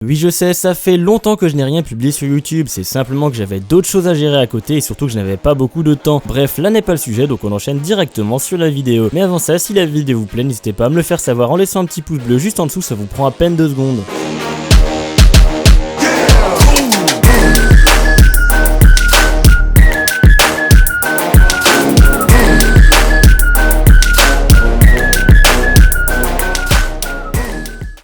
Oui je sais, ça fait longtemps que je n'ai rien publié sur YouTube, c'est simplement que j'avais d'autres choses à gérer à côté et surtout que je n'avais pas beaucoup de temps. Bref, là n'est pas le sujet, donc on enchaîne directement sur la vidéo. Mais avant ça, si la vidéo vous plaît, n'hésitez pas à me le faire savoir en laissant un petit pouce bleu juste en dessous, ça vous prend à peine 2 secondes.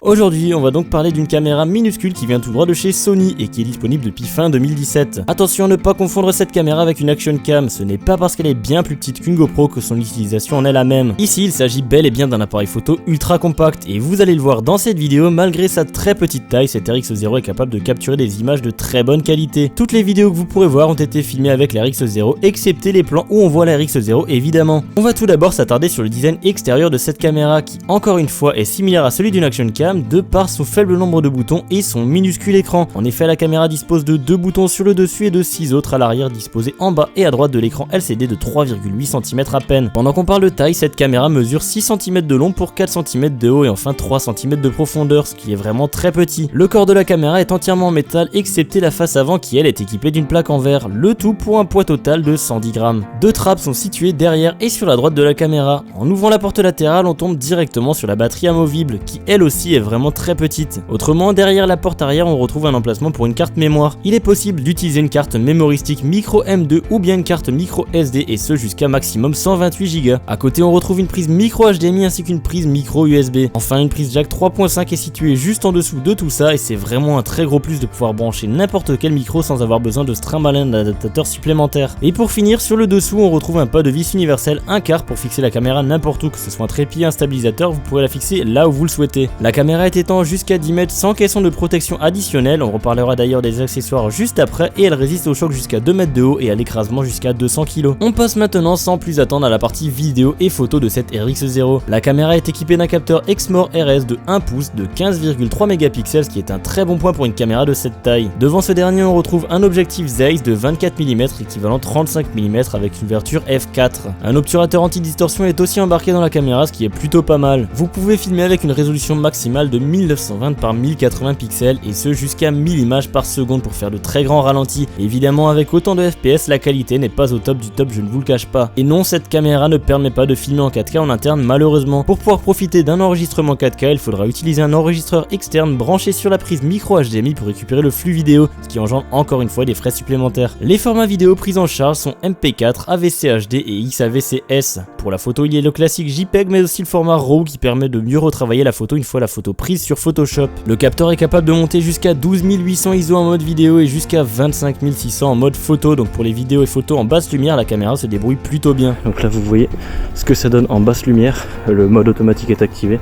Aujourd'hui, on va donc parler d'une caméra minuscule qui vient tout droit de chez Sony et qui est disponible depuis fin 2017. Attention à ne pas confondre cette caméra avec une action cam, ce n'est pas parce qu'elle est bien plus petite qu'une GoPro que son utilisation en est la même. Ici, il s'agit bel et bien d'un appareil photo ultra compact et vous allez le voir dans cette vidéo, malgré sa très petite taille, cette RX0 est capable de capturer des images de très bonne qualité. Toutes les vidéos que vous pourrez voir ont été filmées avec la RX0, excepté les plans où on voit la RX0 évidemment. On va tout d'abord s'attarder sur le design extérieur de cette caméra qui, encore une fois, est similaire à celui d'une action cam de par son faible nombre de boutons et son minuscule écran. En effet, la caméra dispose de 2 boutons sur le dessus et de 6 autres à l'arrière disposés en bas et à droite de l'écran LCD de 3,8 cm à peine. Pendant qu'on parle de taille, cette caméra mesure 6 cm de long pour 4 cm de haut et enfin 3 cm de profondeur, ce qui est vraiment très petit. Le corps de la caméra est entièrement en métal excepté la face avant qui elle est équipée d'une plaque en verre, le tout pour un poids total de 110 grammes. 2 trappes sont situées derrière et sur la droite de la caméra. En ouvrant la porte latérale, on tombe directement sur la batterie amovible qui elle aussi est vraiment très petite. Autrement, derrière la porte arrière, on retrouve un emplacement pour une carte mémoire. Il est possible d'utiliser une carte mémoristique micro M2 ou bien une carte micro SD et ce jusqu'à maximum 128 Go. À côté, on retrouve une prise micro HDMI ainsi qu'une prise micro USB. Enfin, une prise jack 3.5 est située juste en dessous de tout ça et c'est vraiment un très gros plus de pouvoir brancher n'importe quel micro sans avoir besoin de se trimballer un adaptateur supplémentaire. Et pour finir, sur le dessous, on retrouve un pas de vis universel, un quart pour fixer la caméra n'importe où, que ce soit un trépied, un stabilisateur, vous pourrez la fixer là où vous le souhaitez. La caméra est étant jusqu'à 10 mètres sans caisson de protection additionnelle, on reparlera d'ailleurs des accessoires juste après et elle résiste au choc jusqu'à 2 mètres de haut et à l'écrasement jusqu'à 200 kg. On passe maintenant sans plus attendre à la partie vidéo et photo de cette RX0. La caméra est équipée d'un capteur Exmor RS de 1 pouce de 15,3 mégapixels, ce qui est un très bon point pour une caméra de cette taille. Devant ce dernier, on retrouve un objectif Zeiss de 24 mm équivalent 35 mm avec une ouverture f4. Un obturateur anti-distorsion est aussi embarqué dans la caméra, ce qui est plutôt pas mal. Vous pouvez filmer avec une résolution maximale de 1920 par 1080 pixels et ce jusqu'à 1000 images par seconde pour faire de très grands ralentis. Évidemment, avec autant de FPS, la qualité n'est pas au top du top, je ne vous le cache pas. Et non, cette caméra ne permet pas de filmer en 4K en interne malheureusement. Pour pouvoir profiter d'un enregistrement 4K, il faudra utiliser un enregistreur externe branché sur la prise micro HDMI pour récupérer le flux vidéo, ce qui engendre encore une fois des frais supplémentaires. Les formats vidéo pris en charge sont MP4, AVC HD et XAVC-S. Pour la photo, il y a le classique JPEG mais aussi le format RAW qui permet de mieux retravailler la photo une fois la photo prise sur Photoshop. Le capteur est capable de monter jusqu'à 12800 ISO en mode vidéo et jusqu'à 25600 en mode photo, donc pour les vidéos et photos en basse lumière, la caméra se débrouille plutôt bien. Donc là vous voyez ce que ça donne en basse lumière, le mode automatique est activé,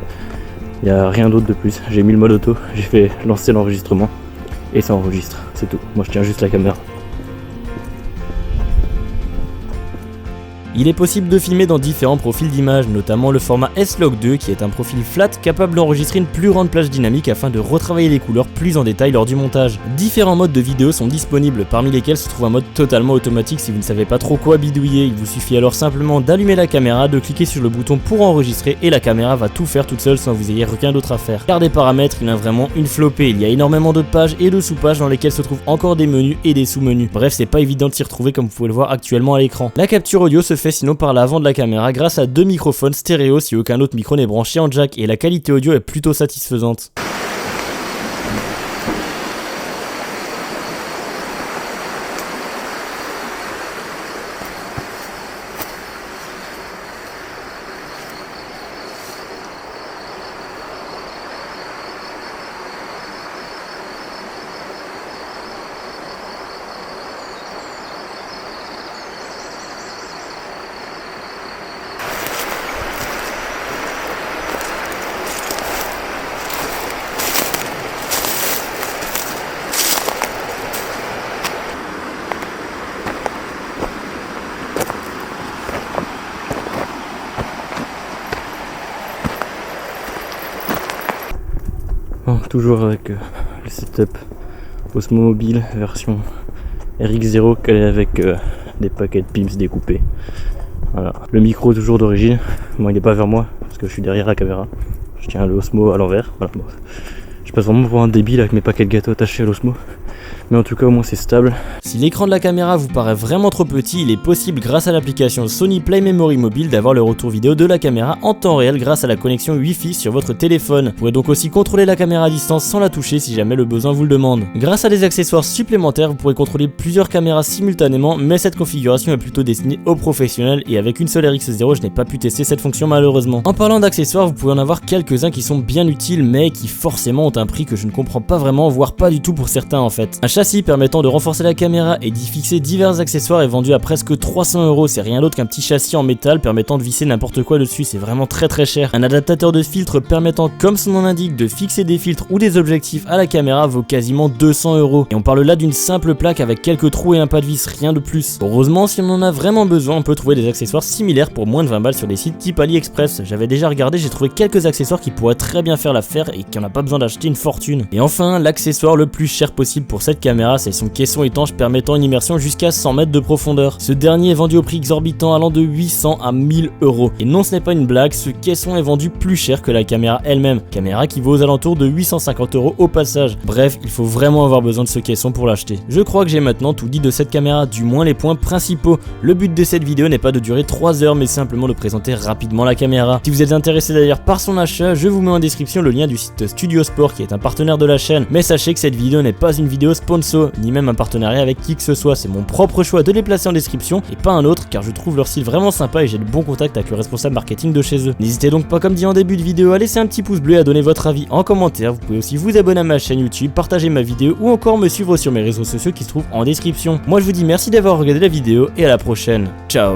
il n'y a rien d'autre de plus, j'ai mis le mode auto, j'ai fait lancer l'enregistrement et ça enregistre, c'est tout, moi je tiens juste la caméra. Il est possible de filmer dans différents profils d'image, notamment le format S-Log2 qui est un profil flat capable d'enregistrer une plus grande plage dynamique afin de retravailler les couleurs plus en détail lors du montage. Différents modes de vidéo sont disponibles, parmi lesquels se trouve un mode totalement automatique si vous ne savez pas trop quoi bidouiller. Il vous suffit alors simplement d'allumer la caméra, de cliquer sur le bouton pour enregistrer et la caméra va tout faire toute seule sans vous ayez rien d'autre à faire. Car des paramètres, il y en a vraiment une flopée, il y a énormément de pages et de sous-pages dans lesquelles se trouvent encore des menus et des sous-menus. Bref, c'est pas évident de s'y retrouver comme vous pouvez le voir actuellement à l'écran. La capture audio se fait sinon par l'avant de la caméra grâce à 2 microphones stéréo si aucun autre micro n'est branché en jack et la qualité audio est plutôt satisfaisante. Bon, toujours avec le setup Osmo Mobile version RX0 calé avec des paquets de pimps découpés. Voilà. Le micro toujours d'origine, bon il n'est pas vers moi parce que je suis derrière la caméra. Je tiens le Osmo à l'envers. Voilà. Bon. Je passe vraiment pour un débile avec mes paquets de gâteaux attachés à l'Osmo. Mais en tout cas au moins c'est stable. Si l'écran de la caméra vous paraît vraiment trop petit, il est possible grâce à l'application Sony Play Memory Mobile d'avoir le retour vidéo de la caméra en temps réel grâce à la connexion Wi-Fi sur votre téléphone. Vous pourrez donc aussi contrôler la caméra à distance sans la toucher si jamais le besoin vous le demande. Grâce à des accessoires supplémentaires, vous pourrez contrôler plusieurs caméras simultanément, mais cette configuration est plutôt destinée aux professionnels et avec une seule RX0 je n'ai pas pu tester cette fonction malheureusement. En parlant d'accessoires, vous pouvez en avoir quelques-uns qui sont bien utiles mais qui forcément ont un prix que je ne comprends pas vraiment, voire pas du tout pour certains en fait. Un châssis permettant de renforcer la caméra et d'y fixer divers accessoires est vendu à presque 300 €, c'est rien d'autre qu'un petit châssis en métal permettant de visser n'importe quoi dessus, c'est vraiment très cher. Un adaptateur de filtre permettant, comme son nom l'indique, de fixer des filtres ou des objectifs à la caméra vaut quasiment 200 €. Et on parle là d'une simple plaque avec quelques trous et un pas de vis, rien de plus. Heureusement, si on en a vraiment besoin, on peut trouver des accessoires similaires pour moins de 20 balles sur des sites type AliExpress. J'avais déjà regardé, j'ai trouvé quelques accessoires qui pourraient très bien faire l'affaire et qui n'en a pas besoin d'acheter une fortune. Et enfin, l'accessoire le plus cher possible pour cette caméra, c'est son caisson étanche permettant une immersion jusqu'à 100 mètres de profondeur. Ce dernier est vendu au prix exorbitant allant de 800 à 1000 €. Et non, ce n'est pas une blague, ce caisson est vendu plus cher que la caméra elle-même. Caméra qui vaut aux alentours de 850 € au passage. Bref, il faut vraiment avoir besoin de ce caisson pour l'acheter. Je crois que j'ai maintenant tout dit de cette caméra, du moins les points principaux. Le but de cette vidéo n'est pas de durer 3 heures mais simplement de présenter rapidement la caméra. Si vous êtes intéressé d'ailleurs par son achat, je vous mets en description le lien du site Studio Sport qui est un partenaire de la chaîne. Mais sachez que cette vidéo n'est pas une vidéo sponsor, ni même un partenariat avec qui que ce soit, c'est mon propre choix de les placer en description et pas un autre car je trouve leur style vraiment sympa et j'ai de bons contacts avec le responsable marketing de chez eux. N'hésitez donc pas comme dit en début de vidéo à laisser un petit pouce bleu et à donner votre avis en commentaire, vous pouvez aussi vous abonner à ma chaîne YouTube, partager ma vidéo ou encore me suivre sur mes réseaux sociaux qui se trouvent en description. Moi je vous dis merci d'avoir regardé la vidéo et à la prochaine, ciao.